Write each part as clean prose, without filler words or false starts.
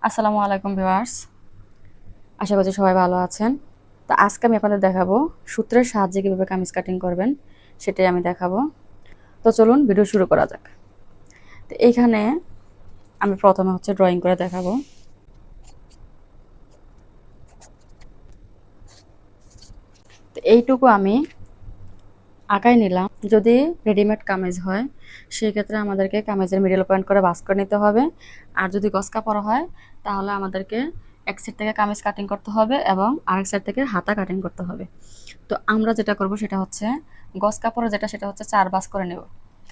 আসসালামু আলাইকুম ভিউয়ার্স, আশা করছি সবাই ভালো আছেন। তো আজকে আমি আপনাদের দেখাবো সূত্রের সাহায্যে কীভাবে কামিজ কাটিং করবেন, সেটাই আমি দেখাবো। তো চলুন ভিডিও শুরু করা যাক। তো এইখানে আমি প্রথমে ড্রয়িং করে দেখাবো। তো এইটুকু আমি আঁকাই নিলাম। যদি রেডিমেড কামিজ হয় সেক্ষেত্রে আমাদেরকে কামিজের মিডল পয়েন্ট করে ভাঁজ করে নিতে হবে। আর যদি গস কাপড় হয় তাহলে আমাদেরকে এক সাইড থেকে কামিজ কাটিং করতে হবে এবং আরেক সাইড থেকে হাতা কাটিং করতে হবে। তো আমরা যেটা করব সেটা হচ্ছে গস কাপড়ে সেটা হচ্ছে 4 ভাঁজ করে নেব।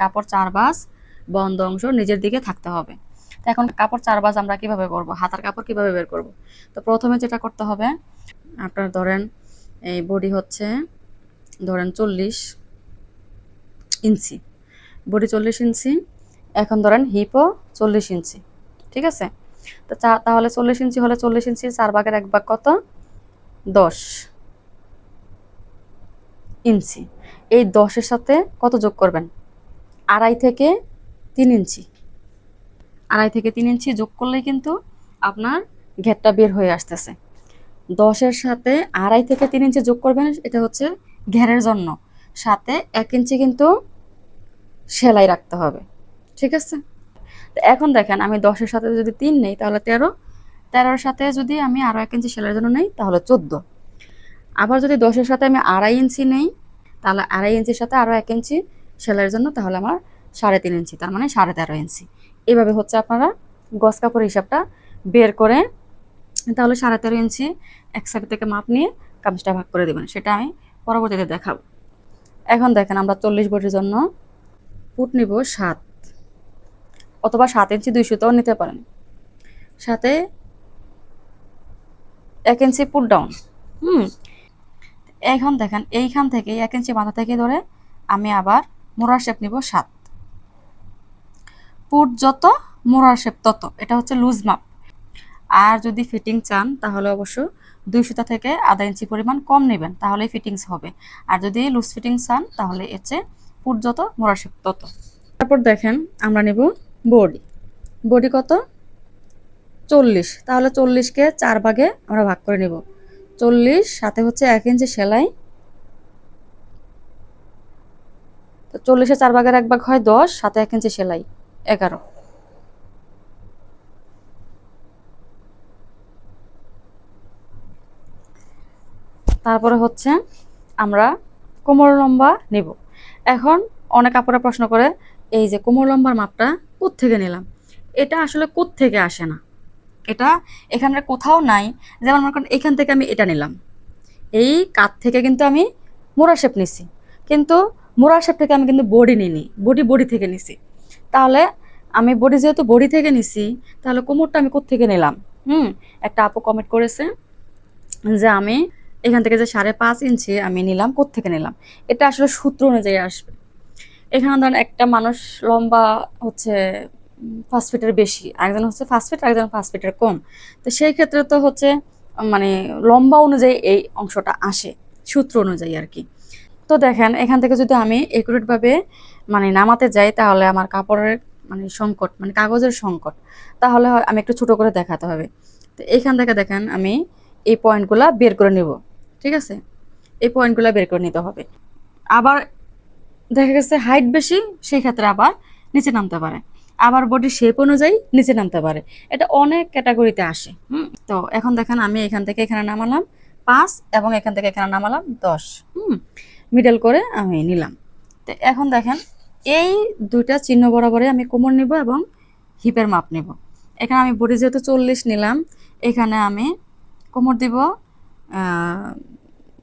কাপড় 4 ভাঁজ, বন্ধ অংশ নিজের দিকে থাকতে হবে। তো এখন কাপড় 4 ভাঁজ আমরা কিভাবে করব, হাতার কাপড় কিভাবে বের করব? তো প্রথমে যেটা করতে হবে, আপনার ধরেন এই বডি ধরেন 40 ইঞ্চি, বডি 40 ইঞ্চি। এখন ধরেন হিপও 40 ইঞ্চি, ঠিক আছে? তো তাহলে 40 ইঞ্চি হলে 40 ইঞ্চি 4 ভাগের 1 ভাগ কত? 10 ইঞ্চি। এই 10-এর সাথে কত যোগ করবেন? 2.5 থেকে 3 ইঞ্চি। 2.5 থেকে 3 ইঞ্চি যোগ করলেই কিন্তু আপনার ঘেরটা বের হয়ে আসতেছে। 10-এর সাথে 2.5 থেকে 3 ইঞ্চি যোগ করবেন, এটা হচ্ছে ঘেরের জন্য। সাথে 1 ইঞ্চি কিন্তু সেলাই রাখতে হবে, ঠিক আছে? তো এখন দেখেন আমি 10-এর সাথে যদি 3 নেই তাহলে 13, 13-এর সাথে যদি আমি আরও 1 ইঞ্চি সেলাইয়ের জন্য নেই তাহলে 14। আবার যদি 10-এর সাথে আমি 2.5 ইঞ্চি নেই তাহলে 2.5 ইঞ্চির সাথে আরও 1 ইঞ্চি সেলাইয়ের জন্য, তাহলে আমার 3.5 ইঞ্চি, তার মানে 13.5 ইঞ্চি। এভাবে আপনারা গজ কাপড় হিসাবটা বের করে তাহলে 13.5 ইঞ্চি এক সাইড থেকে মাপ নিয়ে কামিজটা ভাগ করে দেবেন, সেটা আমি পরবর্তীতে দেখাবো। এখন দেখেন আমরা 40 বডির জন্য ফুট নিব 7, অথবা 7 ইঞ্চি 2 সুতাও নিতে পারেন। সাথে 1 ইঞ্চি পুট ডাউন। এখন দেখেন এইখান থেকে 1 ইঞ্চি মাথা থেকে ধরে আমি আবার মোড়ার শেপ নিব 7। পুট যত মোড়ার শেপ তত, এটা হচ্ছে লুজ মাপ। আর যদি ফিটিং চান তাহলে অবশ্য 2 সুতা থেকে আধা ইঞ্চি পরিমাণ কম নেবেন, তাহলে ফিটিংস হবে। আর যদি লুজ ফিটিং চান তাহলে এর চেয়ে পুট যত মোড়ার শেপ তত। তারপর দেখেন আমরা নেব বডি। বডি কত? 40। তাহলে 40-কে 4 ভাগে আমরা ভাগ করে নেব। 40 সাথে হচ্ছে 1 ইঞ্চি সেলাই। তো 40-এর 4 ভাগের 1 ভাগ হয় 10, সাথে 1 ইঞ্চি সেলাই 11। তারপরে আমরা কোমর লম্বা নিব। এখন অনেক আপুরা প্রশ্ন করে, এই যে কোমর লম্বার মাপটা কোত্থেকে নিলাম? এটা আসলে কোত্থেকে আসে না, এটা এখানে কোথাও নাই। যেমন মনে করেন এখান থেকে আমি এটা নিলাম, এই কাত থেকে কিন্তু আমি মোড়া শেপ নিছি, কিন্তু মোড়া শেপ থেকে আমি কিন্তু বডি নিইনি, বডি থেকে নিছি। তাহলে আমি বডি যেহেতু বডি থেকে নিছি, তাহলে কোমরটা আমি কোত্থেকে নিলাম? একটা আপু কমেন্ট করেছে যে আমি এখান থেকে যে 5.5 ইঞ্চি আমি নিলাম, কোত্থেকে নিলাম? এটা আসলে সূত্র অনুযায়ী আসবে। এখানে ধরেন একটা মানুষ লম্বা 5 ফিটের বেশি, একজন 5 ফিট, একজন 5 ফিটের কম। তো সেই ক্ষেত্রে তো মানে লম্বা অনুযায়ী এই অংশটা আসে, সূত্র অনুযায়ী আর কি। তো দেখেন এখান থেকে যদি আমি একুরেটভাবে মানে নামাতে যাই তাহলে আমার কাপড়ের মানে সংকট, মানে কাগজের সংকট, তাহলে আমি একটু ছোট করে দেখাতে হবে। তো এইখান থেকে দেখেন আমি এই পয়েন্টগুলা বের করে নিব, ঠিক আছে? এই পয়েন্টগুলা বের করে নিতে হবে। আবার দেখা গেছে হাইট বেশি, সেই ক্ষেত্রে আবার নিচে নামতে পারে। আবার বডির শেপ অনুযায়ী নিচে নামতে পারে। এটা অনেক ক্যাটাগরিতে আসে। তো এখন দেখেন আমি এখান থেকে এখানে নামালাম 5 এবং এখান থেকে এখানে নামালাম 10। মিডল করে আমি নিলাম। তো এখন দেখেন এই দুইটা চিহ্ন বরাবরে আমি কোমর নিব এবং হিপের মাপ নিব। এখানে আমি বডি যেহেতু 40 নিলাম, এখানে আমি কোমর দিব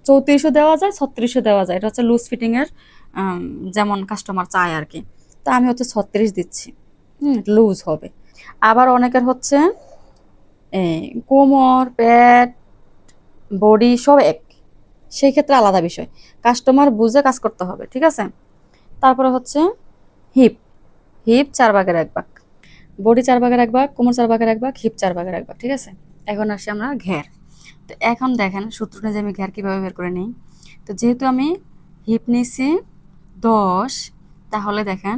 34ও দেওয়া যায়, 36ও দেওয়া যায়। এটা হচ্ছে লুজ ফিটিংয়ের, যেমন কাস্টমার চায় আর কি। তো আমি 36 দিচ্ছি, লুজ হবে। আবার অনেকের কোমর, পেট, বডি সব এক, সেই ক্ষেত্রে আলাদা বিষয়, কাস্টমার বুঝে কাজ করতে হবে, ঠিক আছে? তারপরে হিপ। হিপ 4 ভাগের 1 ভাগ, বডি 4 ভাগের 1 ভাগ, কোমর 4 ভাগের 1 ভাগ, হিপ 4 ভাগের 1 ভাগ, ঠিক আছে? এখন আসি আমরা ঘের। তো এখন দেখেন সূত্র অনুযায়ী আমি ঘের কীভাবে বের করে নিই। তো যেহেতু আমি হিপ নিছি 10, তাহলে দেখেন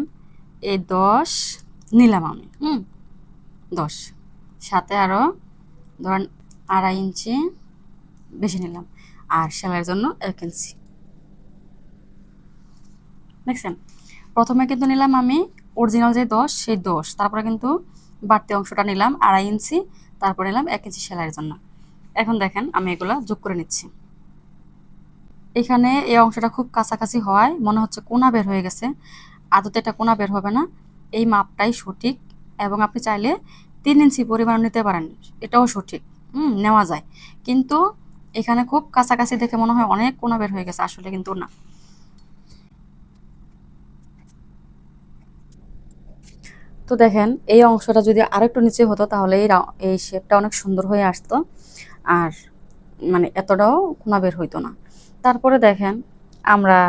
এই 10 নিলাম আমি, 10 সাথে আরও ধরেন 2.5 ইঞ্চি বেশি নিলাম, আর সেলাইয়ের জন্য 1 ইঞ্চি। দেখছেন, প্রথমে কিন্তু নিলাম আমি অরিজিনাল যে 10 সেই 10, তারপরে কিন্তু বাড়তি অংশটা নিলাম 2.5 ইঞ্চি, তারপর নিলাম 1 ইঞ্চি সেলাইয়ের জন্য। এখন দেখেন আমি এগুলো যোগ করে নিচ্ছি। এখানে এই অংশটা খুব কাছাকাছি হওয়ায় মনে হচ্ছে কোনা বের হয়ে গেছে, আদতে এটা কোনা বের হবে না, এই মাপটাই সঠিক। এবং আপনি চাইলে 3 ইঞ্চি পরিমাণ নিতে পারেন, এটাও সঠিক, নেওয়া যায়। কিন্তু এখানে খুব কাছাকাছি দেখে মনে হয় অনেক কোনা বের হয়ে গেছে, আসলে কিন্তু না। তো দেখেন এই অংশটা যদি আরেকটু নিচে হতো তাহলে এই শেপটা অনেক সুন্দর হয়ে আসতো, আর মানে এতটাও কোনা বের হইতো না। তারপরে দেখেন আমরা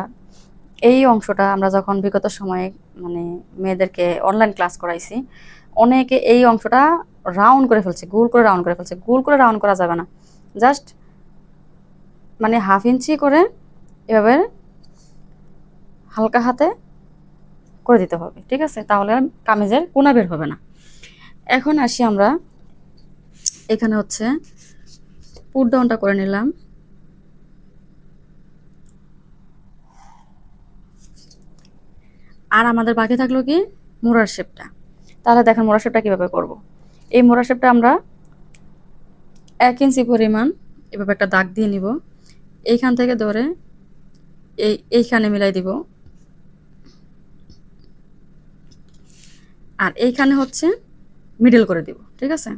এই অংশটা আমরা যখন বিগত সময়ে মানে মেয়েদেরকে অনলাইন ক্লাস করাইছি, অনেকে এই অংশটা রাউন্ড করে ফেলছে, গোল করে রাউন্ড করে ফেলছে। গোল করে রাউন্ড করা যাবে না, জাস্ট মানে 1/2 ইঞ্চি করে এভাবে হালকা হাতে করে দিতে হবে, ঠিক আছে? তাহলে আর কামিজের কোনা বের হবে না। এখন আসি আমরা এখানে হচ্ছে পুট ডাউনটা করে নিলাম। আর আমাদের বাকি থাকলো কি মোড়ার শেপটা। তাহলে দেখেন মোড়ার শেপটা কীভাবে করব। এই মোড়ার শেপটা আমরা 1 ইঞ্চি পরিমাণ এভাবে একটা দাগ দিয়ে নিব, এইখান থেকে ধরে এইখানে মিলাই দিব, আর এইখানে হচ্ছে মিডল করে দিব, ঠিক আছে?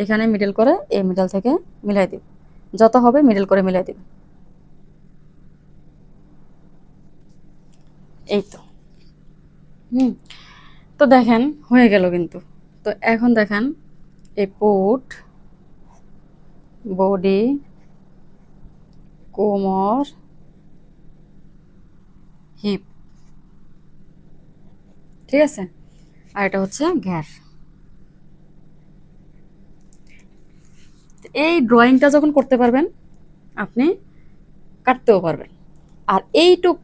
এখানে মিডল করে এই মিডল থেকে মিলাই দিব, যত হবে মিডল করে মিলাই দিব। এই তো তো দেখেন হয়ে গেল কিন্তু। তো এখন দেখেন এই পুট, বডি, কোমর, হিপ, ঠিক আছে? আর এটা হচ্ছে ঘের। এই ড্রয়িংটা যখন করতে পারবেন আপনি কাটতেও পারবেন। আর এইটুক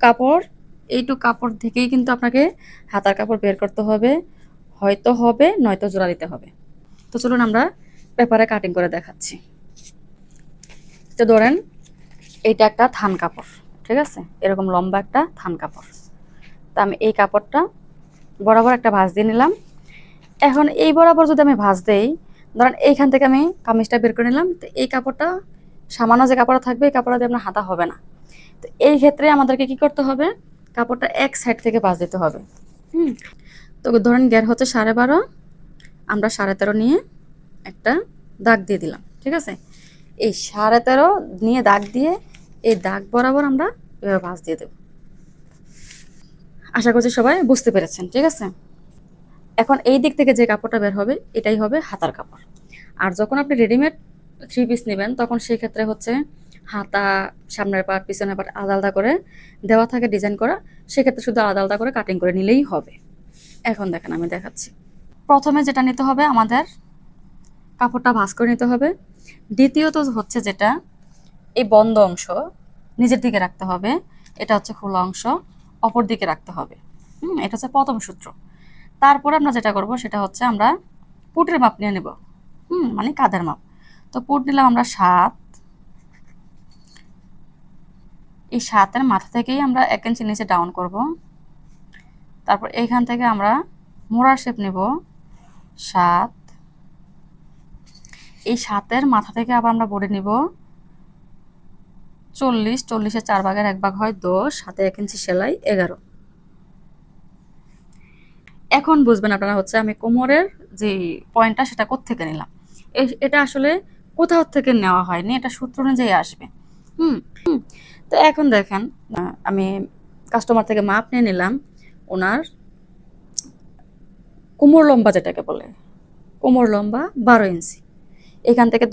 কাপড় থেকেই কিন্তু আপনাকে হাতার কাপড় বের করতে হবে, হয়তো হবে নয়তো জোড়া দিতে হবে। তো চলুন আমরা পেপারে কাটিং করে দেখাচ্ছি। তো ধরেন এইটা একটা থান কাপড়, ঠিক আছে? এরকম লম্বা একটা থান কাপড়। তো আমি এই কাপড়টা বরাবর একটা ভাঁজ দিয়ে নিলাম। এখন এই বরাবর যদি আমি ভাঁজ দেই, ধরেন এইখান থেকে আমি কামিজটা বের করে নিলাম, তো এই কাপড়টা সামান্য যে কাপড়টা থাকবে এই কাপড়টা দিয়ে আপনার হাতা হবে না। তো এই ক্ষেত্রে আমাদেরকে কি করতে হবে, কাপড়টা এক সাইড থেকে ভাঁজ দিতে হবে। তো ধরেন গ্যার হচ্ছে 12.5, আমরা 13.5 নিয়ে একটা দাগ দিয়ে দিলাম, ঠিক আছে? এই 13.5 নিয়ে দাগ দিয়ে এই দাগ বরাবর আমরা এভাবে ভাঁজ দিয়ে দেব। আশা করছি সবাই বুঝতে পেরেছেন, ঠিক আছে? এখন এই দিক থেকে যে কাপড়টা বের হবে এটাই হবে হাতার কাপড়। আর যখন আপনি রেডিমেড 3 পিস নেবেন তখন সেই ক্ষেত্রে হচ্ছে হাতা, সামনের পার্ট, পিছনের পার্ট আলাদা আলাদা করে দেওয়া থাকে, ডিজাইন করা, সেক্ষেত্রে শুধু আলাদা আলাদা করে কাটিং করে নিলেই হবে। এখন দেখেন আমি দেখাচ্ছি। প্রথমে যেটা নিতে হবে আমাদের কাপড়টা ভাঁজ করে নিতে হবে। দ্বিতীয়ত হচ্ছে যেটা এই বন্ধ অংশ নিজের দিকে রাখতে হবে, এটা হচ্ছে খোলা অংশ অপর দিকে রাখতে হবে। এটা হচ্ছে প্রথম সূত্র। তারপরে আমরা যেটা করব সেটা হচ্ছে আমরা পুটের মাপ নিয়ে নেব, মানে কাঁধের মাপ। তো পুট নিলাম আমরা 7, এই 7-এর মাথা থেকেই আমরা 1 ইঞ্চি নিচে ডাউন করব। তারপর এইখান থেকে আমরা মোড়ার শেপ নেব 7, এই 7-এর মাথা থেকে আবার আমরা বডি নিব 40, 40-এর 4 ভাগের 1 ভাগ হয় 10, সাথে 1 ইঞ্চি সেলাই 11। এখন বুঝবেন আপনারা হচ্ছে আমি কোমরের যে পয়েন্টটা সেটা কোত্থেকে নিলাম। এটা আসলে কোথাও থেকে নেওয়া হয়নি, এটা সূত্র অনুযায়ী আসবে। তো এখন দেখেন আমি কাস্টমার থেকে মাপ নিয়ে নিলাম ওনার কোমর লম্বা, যেটাকে বলে কোমর লম্বা 12 ইঞ্চি। এখান থেকে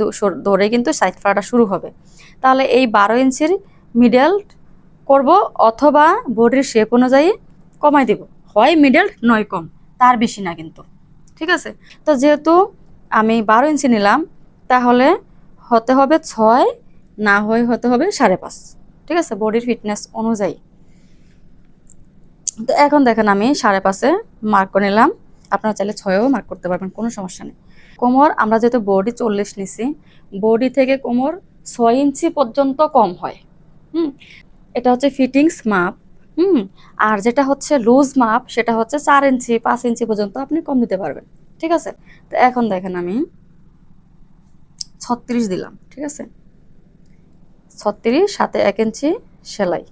ধরে কিন্তু সাইড ফাড়াটা শুরু হবে। তাহলে এই 12 ইঞ্চির মিডল করব, অথবা বডির শেপ অনুযায়ী কমাই দিব, হয় মিডল নয় কম, তার বেশি না কিন্তু, ঠিক আছে? তো যেহেতু আমি 12 ইঞ্চি নিলাম তাহলে হতে হবে 6, না হয় হতে হবে 5.5, ঠিক আছে? বডির ফিটনেস অনুযায়ী। তো এখন দেখেন আমি 5.5-এ মার্ক করে নিলাম, আপনারা চাইলে 6-এও মার্ক করতে পারবেন, কোনো সমস্যা নেই। কোমর আমরা যেহেতু বডি 40 নিছি, বডি থেকে কোমর 6 ইঞ্চি পর্যন্ত কম হয়। এটা হচ্ছে ফিটিংস মাপ। আর যেটা হচ্ছে লুজ মাপ সেটা হচ্ছে 4 ইঞ্চি 5 ইঞ্চি পর্যন্ত আপনি কম দিতে পারবেন। ঠিক আছে? তো এখন দেখেন আমি 36 দিলাম। ঠিক আছে? 36 সাথে 1 ইঞ্চি সেলাই।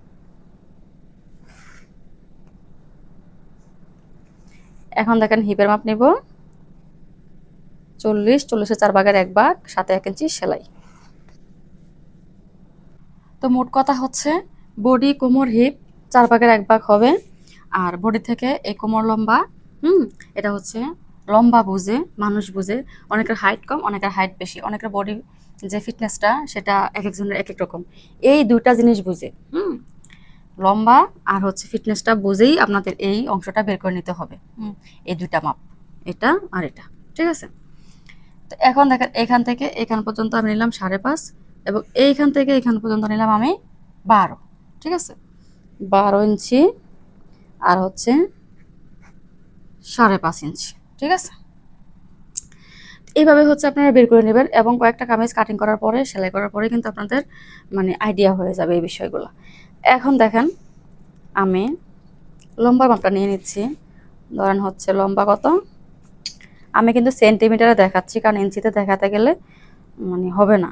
এখন দেখেন হিপের মাপ নিব 40, 40-এর 4 ভাগের 1 ভাগ সাথে 1 ইঞ্চি সেলাই। তো মোট কথা হচ্ছে বডি কোমর হিপ 4 ভাগের 1 ভাগ হবে। আর বডি থেকে এই কোমর লম্বা, এটা হচ্ছে লম্বা বুঝে মানুষ বুঝে, অনেকের হাইট কম অনেকের হাইট বেশি, অনেকের বডি যে ফিটনেসটা সেটা এক একজনের এক এক রকম। এই দুইটা জিনিস বুঝে লম্বা আর হচ্ছে ফিটনেসটা বুঝেই আপনাদের এই অংশটা বের করে নিতে হবে। এই দুইটা মাপ, এটা আর এটা। ঠিক আছে? তো এখন দেখেন এখান থেকে এখান পর্যন্ত আমি নিলাম 5.5 এবং এইখান থেকে এখান পর্যন্ত নিলাম আমি 12। ঠিক আছে? 12 ইঞ্চি আর হচ্ছে 5.5 ইঞ্চি। ঠিক আছে? এইভাবে হচ্ছে আপনারা বের করে নেবেন এবং কয়েকটা কামিজ কাটিং করার পরে সেলাই করার পরে কিন্তু আপনাদের মানে আইডিয়া হয়ে যাবে এই বিষয়গুলো। এখন দেখেন আমি লম্বার মাপটা নিয়ে নিচ্ছি। ধরেন হচ্ছে লম্বা কত, আমি কিন্তু সেন্টিমিটারে দেখাচ্ছি কারণ ইঞ্চিতে দেখাতে গেলে মানে হবে না।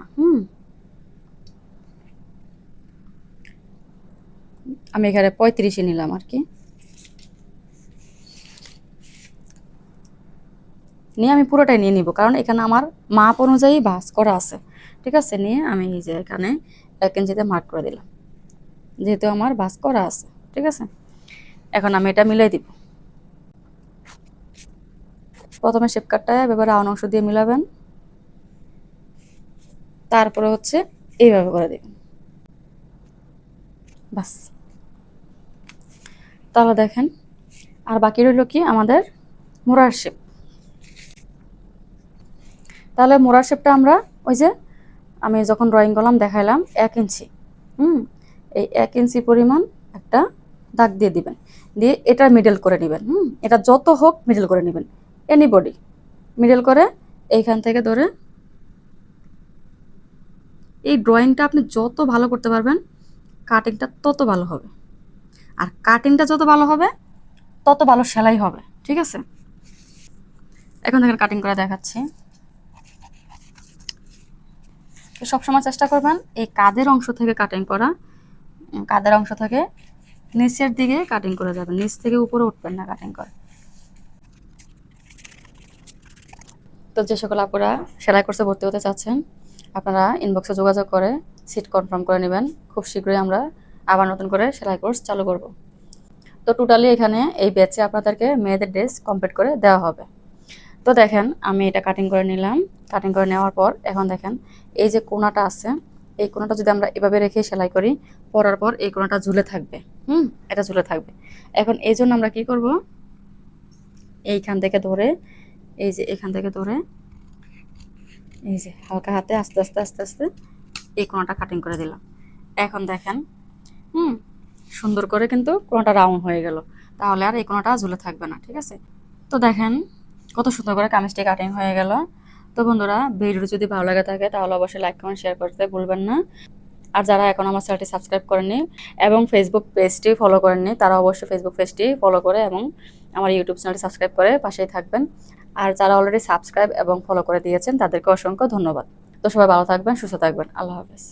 আমি এখানে 35 নিলাম আর কি, নিয়ে আমি পুরোটাই নিয়ে নিব কারণ এখানে আমার মাপ অনুযায়ী ভাঁজ করা আছে। ঠিক আছে? নিয়ে আমি এই যে এখানে 1 ইঞ্চিতে মার্ক করে দিলাম যেহেতু আমার ভাঁজ করা আছে। ঠিক আছে? এখন আমি এটা মিলাই দিব। প্রথমে শেপ কাটটা এভাবে রাউন্ড অংশ দিয়ে মিলাবেন, তারপরে হচ্ছে এইভাবে করে দিবেন। বাস। তাহলে দেখেন আর বাকি রইল কি আমাদের মোড়ার শেপ। তাহলে মোড়ার শেপটা আমরা ওই যে আমি যখন ড্রয়িং করলাম দেখাইলাম 1 ইঞ্চি, এই 1 ইঞ্চি পরিমাণ একটা দাগ দিয়ে দিবেন, দিয়ে এটা মিডল করে নেবেন। এটা যত হোক মিডল করে নেবেন, এনি বডি মিডল করে এইখান থেকে ধরে। এই ড্রয়িংটা আপনি যত ভালো করতে পারবেন কাটিংটা তত ভালো হবে, আর কাটিংটা যত ভালো হবে তত ভালো সেলাই হবে। ঠিক আছে? এখন দেখেন কাটিং করে দেখাচ্ছি। সবসময় চেষ্টা করবেন এই কাঁধের অংশ থেকে কাটিং করা, কাঁধের অংশ থেকে নিচের দিকে কাটিং করে যাবেন, নিচ থেকে উপরে উঠবেন না কাটিং করে। তো যে সকল আপুরা সেলাই কোর্সে ভর্তি হতে চাচ্ছেন আপনারা ইনবক্সে যোগাযোগ করে সিট কনফার্ম করে নেবেন। খুব শীঘ্রই আমরা আবার নতুন করে সেলাই কোর্স চালু করব। তো টোটালি এখানে এই ব্যাচে আপনাদেরকে মেয়েদের ড্রেস কমপ্লিট করে দেওয়া হবে। তো দেখেন আমি এটা কাটিং করে নিলাম। কাটিং করে নেওয়ার পর এখন দেখেন এই যে কোনাটা আছে, এই কোনাটা যদি আমরা এভাবে রেখে সেলাই করি পরার পর এই কোনাটা ঝুলে থাকবে। এটা ঝুলে থাকবে। এখন এই জন্য আমরা কি করব, এইখান থেকে ধরে এই যে এখান থেকে ধরে এই যে হালকা হাতে আস্তে আস্তে আস্তে আস্তে এই কোনাটা কাটিং করে দিলাম। এখন দেখেন সুন্দর করে কিন্তু কোনাটা রাউন্ড হয়ে গেল, তাহলে আর এই কোনাটা ঝুলে থাকবে না। ঠিক আছে? তো দেখেন কত সুন্দর করে কামিজটি কাটিং হয়ে গেল। তো বন্ধুরা ভিডিওটি যদি ভালো লাগে থাকে তাহলে অবশ্যই লাইক কমেন্ট শেয়ার করতে ভুলবেন না। আর যারা এখন আমার চ্যানেলটি সাবস্ক্রাইব করেননি এবং ফেসবুক পেজটি ফলো করেননি তারা অবশ্যই ফেসবুক পেজটি ফলো করে এবং আমার ইউটিউব চ্যানেলটি সাবস্ক্রাইব করে পাশেই থাকবেন। আর যারা অলরেডি সাবস্ক্রাইব এবং ফলো করে দিয়েছেন তাদেরকে অসংখ্য ধন্যবাদ। তো সবাই ভালো থাকবেন, সুস্থ থাকবেন। আল্লাহ হাফেজ।